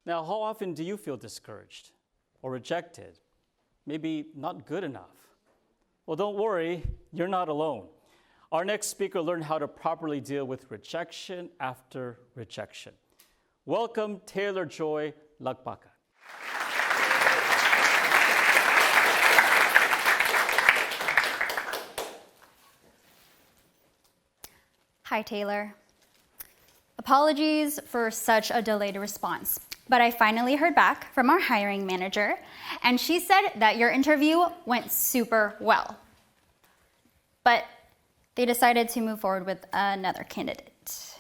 Now, how often do you feel discouraged or rejected? Maybe not good enough? Well, don't worry, you're not alone. Our next speaker learned how to properly deal with rejection after rejection. Welcome, Taylor Joy Lagbakan. Hi, Taylor. Apologies for such a delayed response, but I finally heard back from our hiring manager, and she said that your interview went super well. But they decided to move forward with another candidate.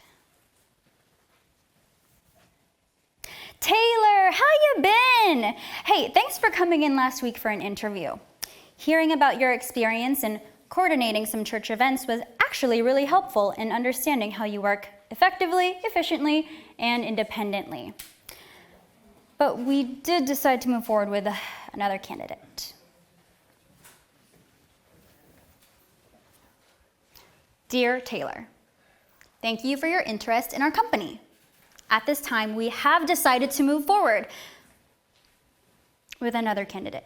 Taylor, how you been? Hey, thanks for coming in last week for an interview. Hearing about your experience in coordinating some church events was actually really helpful in understanding how you work effectively, efficiently, and independently. But we did decide to move forward with another candidate. Dear Taylor, thank you for your interest in our company. At this time, we have decided to move forward with another candidate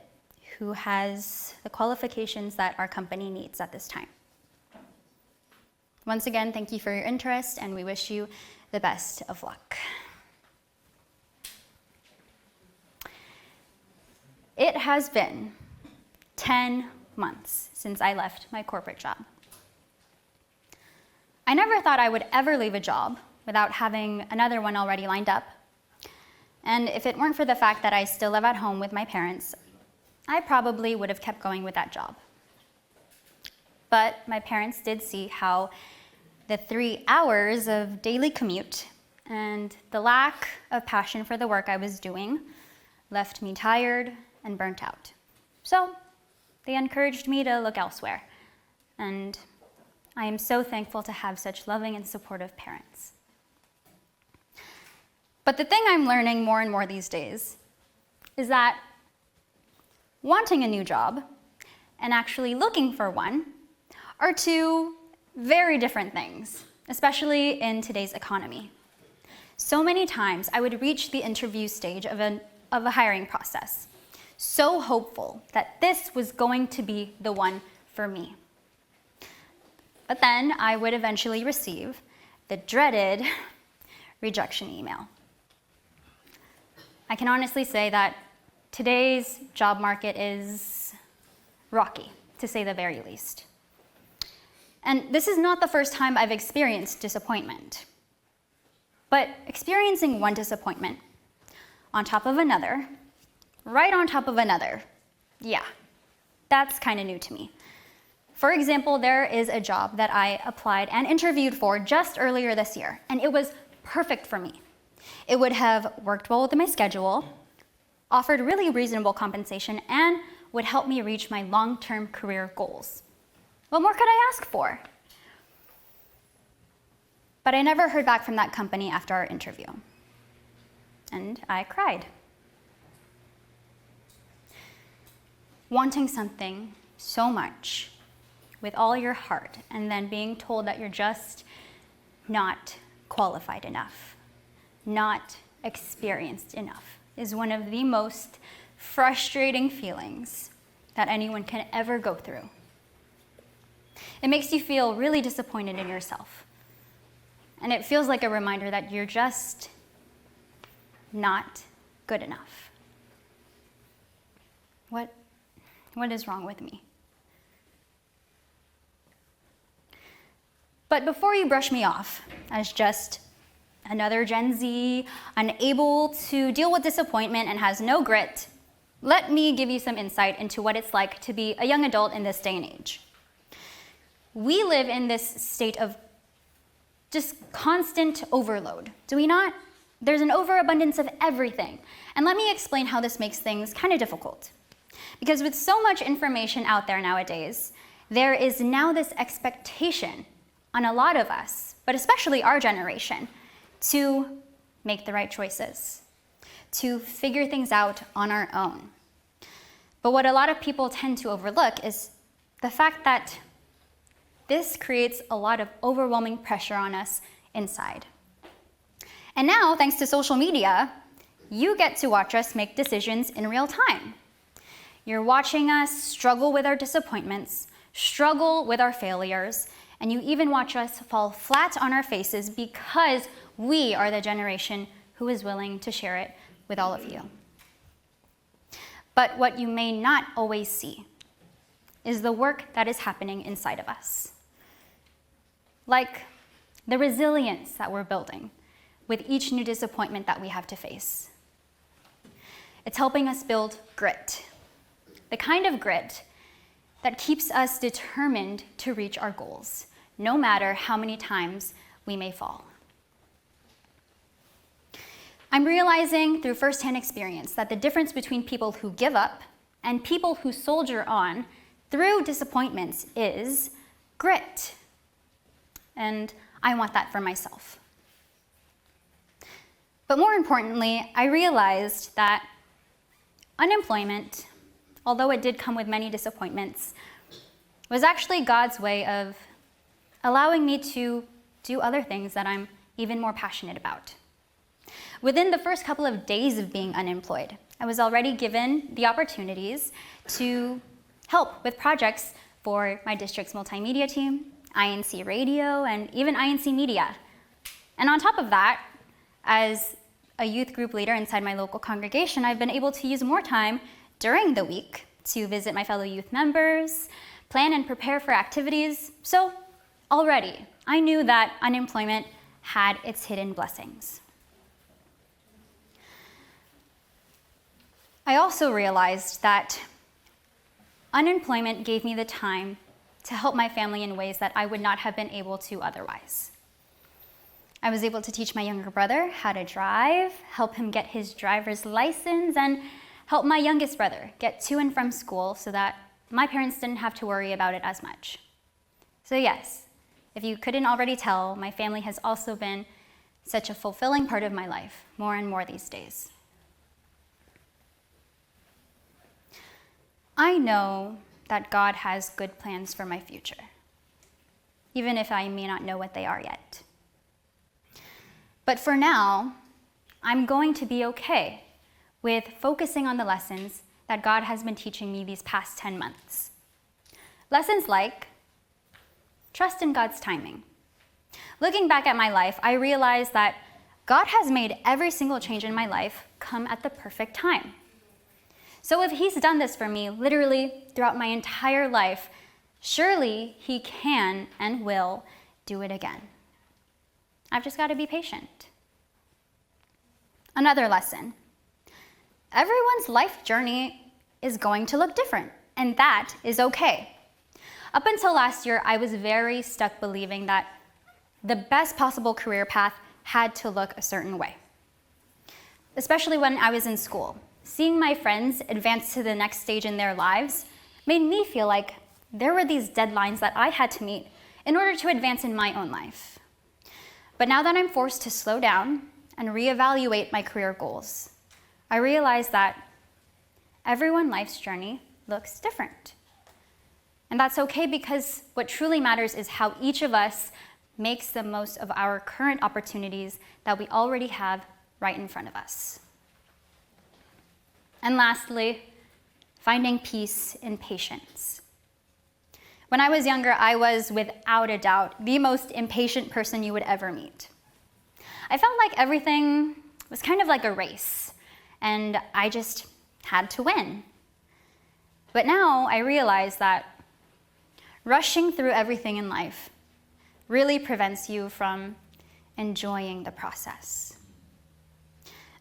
who has the qualifications that our company needs at this time. Once again, thank you for your interest, and we wish you the best of luck. It has been 10 months since I left my corporate job. I never thought I would ever leave a job without having another one already lined up. And if it weren't for the fact that I still live at home with my parents, I probably would have kept going with that job. But my parents did see how the 3 hours of daily commute and the lack of passion for the work I was doing left me tired and burnt out. So they encouraged me to look elsewhere. And I am so thankful to have such loving and supportive parents. But the thing I'm learning more and more these days is that wanting a new job and actually looking for one are two very different things, especially in today's economy. So many times I would reach the interview stage of a hiring process, so hopeful that this was going to be the one for me. But then I would eventually receive the dreaded rejection email. I can honestly say that today's job market is rocky, to say the very least. And this is not the first time I've experienced disappointment. But experiencing one disappointment on top of another, right on top of another, yeah, that's kind of new to me. For example, there is a job that I applied and interviewed for just earlier this year, and it was perfect for me. It would have worked well with my schedule, offered really reasonable compensation, and would help me reach my long-term career goals. What more could I ask for? But I never heard back from that company after our interview, and I cried. Wanting something so much with all your heart, and then being told that you're just not qualified enough, not experienced enough, is one of the most frustrating feelings that anyone can ever go through. It makes you feel really disappointed in yourself. And it feels like a reminder that you're just not good enough. What is wrong with me? But before you brush me off as just another Gen Z, unable to deal with disappointment and has no grit, let me give you some insight into what it's like to be a young adult in this day and age. We live in this state of just constant overload, do we not? There's an overabundance of everything. And let me explain how this makes things kind of difficult. Because with so much information out there nowadays, there is now this expectation on a lot of us, but especially our generation, to make the right choices, to figure things out on our own. But what a lot of people tend to overlook is the fact that this creates a lot of overwhelming pressure on us inside. And now, thanks to social media, you get to watch us make decisions in real time. You're watching us struggle with our disappointments, struggle with our failures, and you even watch us fall flat on our faces because we are the generation who is willing to share it with all of you. But what you may not always see is the work that is happening inside of us. Like the resilience that we're building with each new disappointment that we have to face. It's helping us build grit, the kind of grit that keeps us determined to reach our goals, no matter how many times we may fall. I'm realizing through firsthand experience that the difference between people who give up and people who soldier on through disappointments is grit. And I want that for myself. But more importantly, I realized that unemployment, although it did come with many disappointments, was actually God's way of allowing me to do other things that I'm even more passionate about. Within the first couple of days of being unemployed, I was already given the opportunities to help with projects for my district's multimedia team, INC Radio, and even INC Media. And on top of that, as a youth group leader inside my local congregation, I've been able to use more time during the week to visit my fellow youth members, plan and prepare for activities. So already, I knew that unemployment had its hidden blessings. I also realized that unemployment gave me the time to help my family in ways that I would not have been able to otherwise. I was able to teach my younger brother how to drive, help him get his driver's license, and help my youngest brother get to and from school so that my parents didn't have to worry about it as much. So yes, if you couldn't already tell, my family has also been such a fulfilling part of my life, more and more these days. I know that God has good plans for my future, even if I may not know what they are yet. But for now, I'm going to be okay with focusing on the lessons that God has been teaching me these past 10 months. Lessons like trust in God's timing. Looking back at my life, I realized that God has made every single change in my life come at the perfect time. So if He's done this for me literally throughout my entire life, surely He can and will do it again. I've just got to be patient. Another lesson. Everyone's life journey is going to look different, and that is okay. Up until last year, I was very stuck believing that the best possible career path had to look a certain way. Especially when I was in school. Seeing my friends advance to the next stage in their lives made me feel like there were these deadlines that I had to meet in order to advance in my own life. But now that I'm forced to slow down and reevaluate my career goals, I realize that everyone's life's journey looks different. And that's okay, because what truly matters is how each of us makes the most of our current opportunities that we already have right in front of us. And lastly, finding peace in patience. When I was younger, I was without a doubt the most impatient person you would ever meet. I felt like everything was kind of like a race, and I just had to win. But now I realize that rushing through everything in life really prevents you from enjoying the process.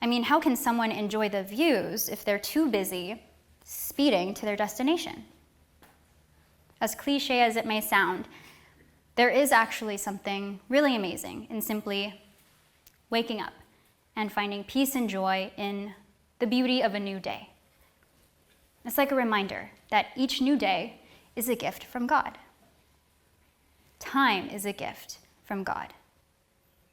I mean, how can someone enjoy the views if they're too busy speeding to their destination? As cliche as it may sound, there is actually something really amazing in simply waking up and finding peace and joy in the beauty of a new day. It's like a reminder that each new day is a gift from God. Time is a gift from God.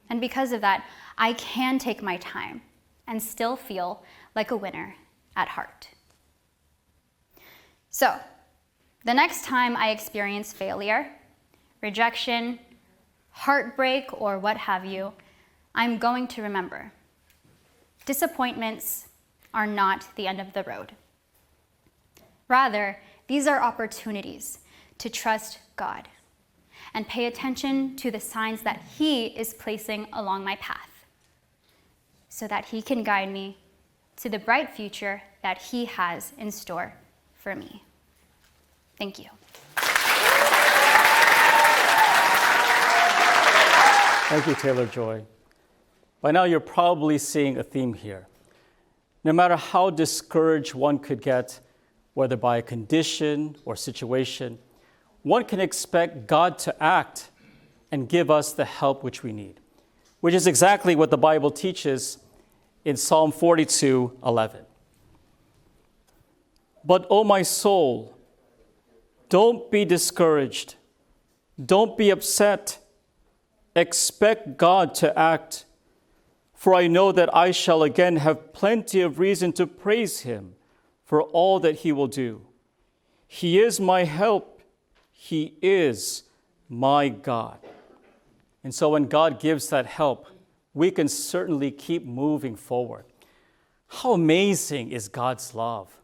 And because of that, I can take my time and still feel like a winner at heart. So, the next time I experience failure, rejection, heartbreak, or what have you, I'm going to remember. Disappointments are not the end of the road. Rather, these are opportunities to trust God and pay attention to the signs that He is placing along my path so that He can guide me to the bright future that He has in store for me. Thank you. Thank you, Taylor Joy. By now, you're probably seeing a theme here. No matter how discouraged one could get, whether by a condition or situation, one can expect God to act and give us the help which we need, which is exactly what the Bible teaches in Psalm 42:11. But, O my soul, don't be discouraged. Don't be upset. Expect God to act. For I know that I shall again have plenty of reason to praise Him for all that He will do. He is my help. He is my God. And so when God gives that help, we can certainly keep moving forward. How amazing is God's love?